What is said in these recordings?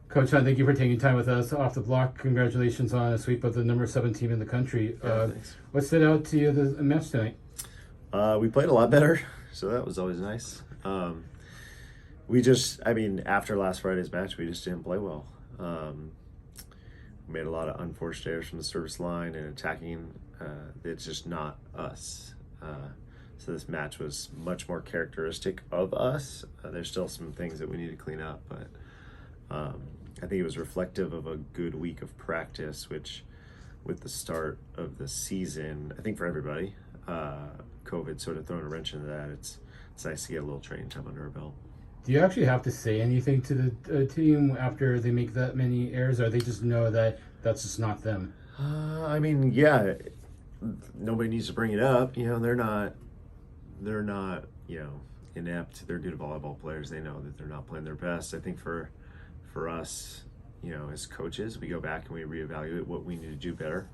Coach Hunt, thank you for taking time with us off the block. Congratulations on a sweep of the number 7 team in the country. Thanks. What stood out to you the match tonight? We played a lot better, so that was always nice. After last Friday's match, we just didn't play well. We made a lot of unforced errors from the service line and attacking. It's just not us. So this match was much more characteristic of us. There's still some things that we need to clean up, but I think it was reflective of a good week of practice, which with the start of the season, I think for everybody, COVID sort of thrown a wrench into that. It's nice to get a little training time under our belt. Do you actually have to say anything to the team after they make that many errors, or they just know that that's just not them? Yeah, nobody needs to bring it up. They're not, inept. They're good volleyball players. They know that they're not playing their best. I think for us, as coaches, we go back and we reevaluate what we need to do better,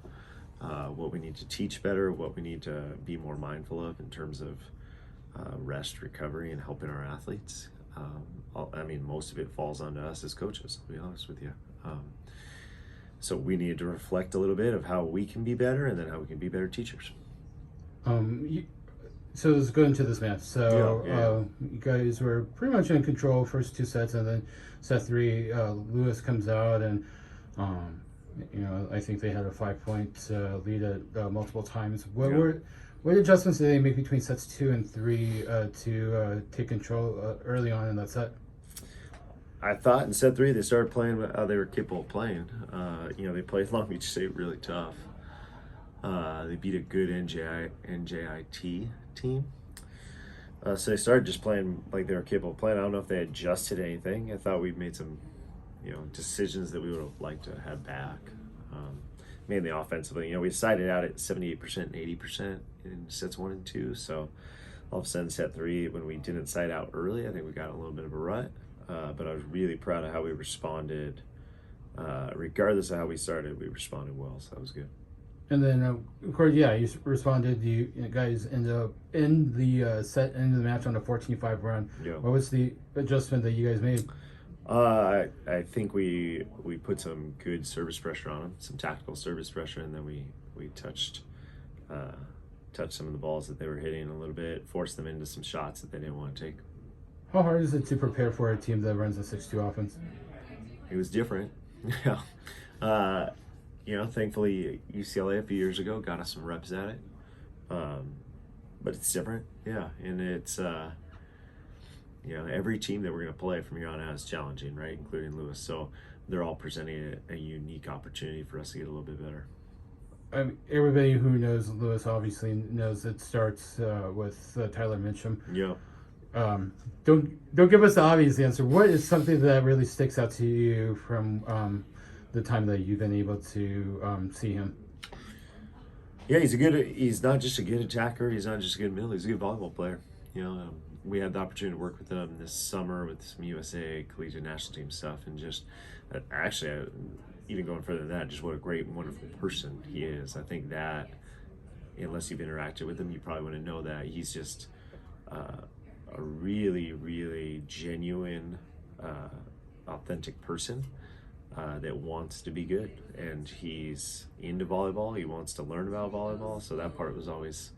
what we need to teach better, what we need to be more mindful of in terms of rest, recovery, and helping our athletes. Most of it falls onto us as coaches, I'll be honest with you. So we need to reflect a little bit of how we can be better and then how we can be better teachers. So let's go into this match. So Yeah. you guys were pretty much in control first 2 sets, and then set 3, Lewis comes out, and I think they had a 5-point lead at multiple times. What adjustments did they make between sets 2 and 3 to take control early on in that set? I thought in set 3 they started playing how they were capable of playing. They played Long Beach State really tough. They beat a good NJIT team. So they started just playing like they were capable of playing. I don't know if they adjusted anything. I thought we made some, decisions that we would have liked to have back. Mainly offensively. We decided out at 78% and 80% in sets 1 and 2. So all of a sudden set 3, when we didn't side out early, I think we got a little bit of a rut. But I was really proud of how we responded. Regardless of how we started, we responded well. So that was good. And then, of course, you responded. You guys ended up in the set, end of the match on a 14-5 run. Yeah. What was the adjustment that you guys made? I think we put some good service pressure on them, some tactical service pressure, and then we touched some of the balls that they were hitting a little bit, forced them into some shots that they didn't want to take. How hard is it to prepare for a team that runs a 6-2 offense? It was different. Thankfully UCLA a few years ago got us some reps at it. But it's different. Yeah. And it's, every team that we're going to play from here on out is challenging, right? Including Lewis. So they're all presenting a unique opportunity for us to get a little bit better. Everybody who knows Lewis obviously knows it starts with Tyler Mitchum. Yeah. Don't give us the obvious answer. What is something that really sticks out to you from the time that you've been able to see him? Yeah, he's not just a good attacker. He's not just a good middle. He's a good volleyball player. We had the opportunity to work with him this summer with some USA collegiate national team stuff, and just even going further than that, just what a great, wonderful person he is. I think that unless you've interacted with him, you probably wouldn't know that. He's just a really, really genuine, authentic person that wants to be good, and he's into volleyball. He wants to learn about volleyball, so that part was always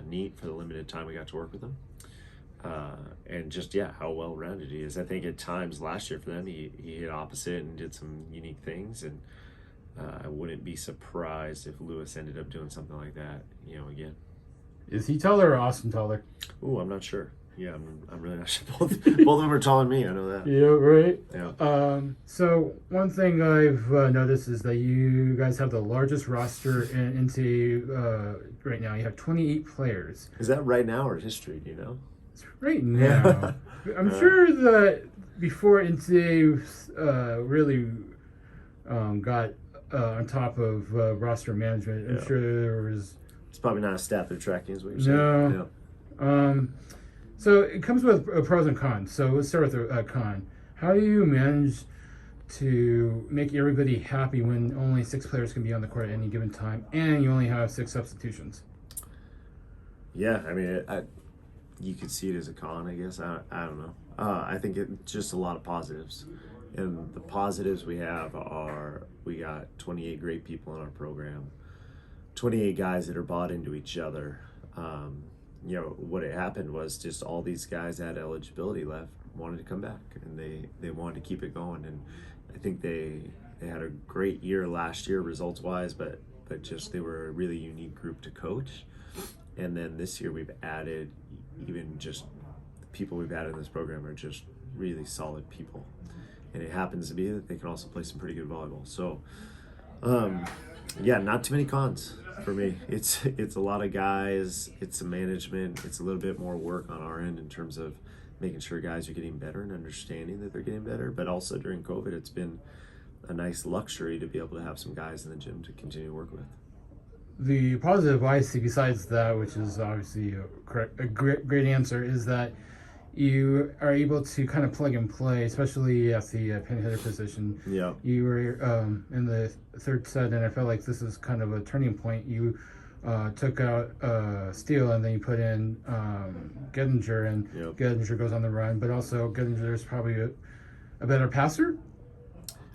neat for the limited time we got to work with him. And just how well-rounded he is. I think at times last year for them he hit opposite and did some unique things, and I wouldn't be surprised if Lewis ended up doing something like that again. Is he taller or Austin taller? Ooh, I'm not sure. Yeah, I'm really not sure. Both of them are taller than me. I know that. Yeah, right. Yeah. So one thing I've noticed is that you guys have the largest roster into right now. You have 28 players. Is that right now or history? Do you know? It's right now. I'm sure that before NCAA really got on top of roster management, I'm sure there was. It's probably not a stat they're tracking, is what you're saying. No. So it comes with pros and cons. So let's start with the con. How do you manage to make everybody happy when only 6 players can be on the court at any given time, and you only have 6 substitutions? Yeah, you could see it as a con, I guess. I don't know. I think it's just a lot of positives. And the positives we have are we got 28 great people in our program, 28 guys that are bought into each other. You know, what had happened was just all these guys that had eligibility left wanted to come back, and they wanted to keep it going. And I think they had a great year last year results wise, but just they were a really unique group to coach. And then this year we've added, even just the people we've added in this program are just really solid people. And it happens to be that they can also play some pretty good volleyball. So, yeah, not too many cons for me. It's a lot of guys. It's some management. It's a little bit more work on our end in terms of making sure guys are getting better and understanding that they're getting better. But also during COVID, it's been a nice luxury to be able to have some guys in the gym to continue to work with. The positive I see, besides that, which is obviously a great answer, is that you are able to kind of plug and play, especially at the pin hitter position. Yeah. You were in the third set, and I felt like this is kind of a turning point. You took out Steele, and then you put in Gettinger, and Yep. Gettinger goes on the run. But also, Gettinger is probably a better passer.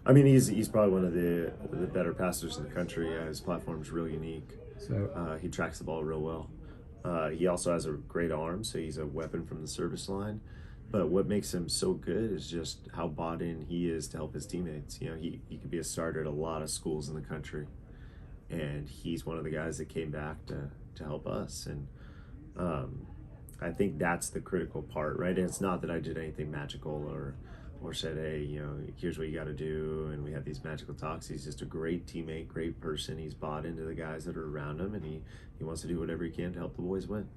I mean, he's probably one of the better passers in the country. His platform's real unique. So He tracks the ball real well. He also has a great arm, so he's a weapon from the service line. But what makes him so good is just how bought in he is to help his teammates. You know, he could be a starter at a lot of schools in the country, and he's one of the guys that came back to help us. And I think that's the critical part, right? And it's not that I did anything magical or said, hey, you know, here's what you got to do, and we had these magical talks. He's just a great teammate, great person. He's bought into the guys that are around him, and he wants to do whatever he can to help the boys win.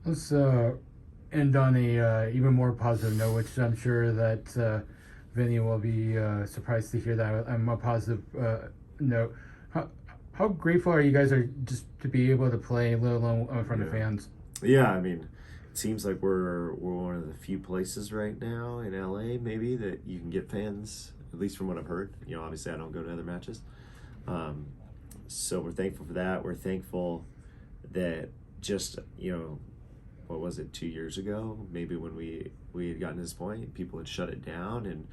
let's end on a even more positive note, which I'm sure that Vinny will be surprised to hear that. I'm a positive note. How grateful are you guys are just to be able to play, let alone in front of fans? Yeah, I mean, it seems like we're one of the few places right now in LA, maybe, that you can get fans, at least from what I've heard. You know, obviously I don't go to other matches. So we're thankful for that. We're thankful that just, you know, what was it, 2 years ago, maybe when we had gotten to this point, people had shut it down. And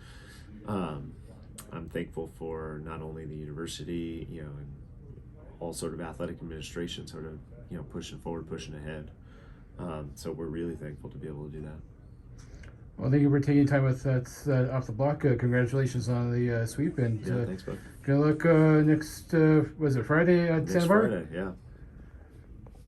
I'm thankful for not only the university, you know, and all sort of athletic administration sort of, you know, pushing forward, pushing ahead. So we're really thankful to be able to do that. Well, thank you for taking time with that off the block. Congratulations on the sweep, and Yeah, thanks, bud. good luck next, was it Friday at Next Santa Barbara? Friday, yeah.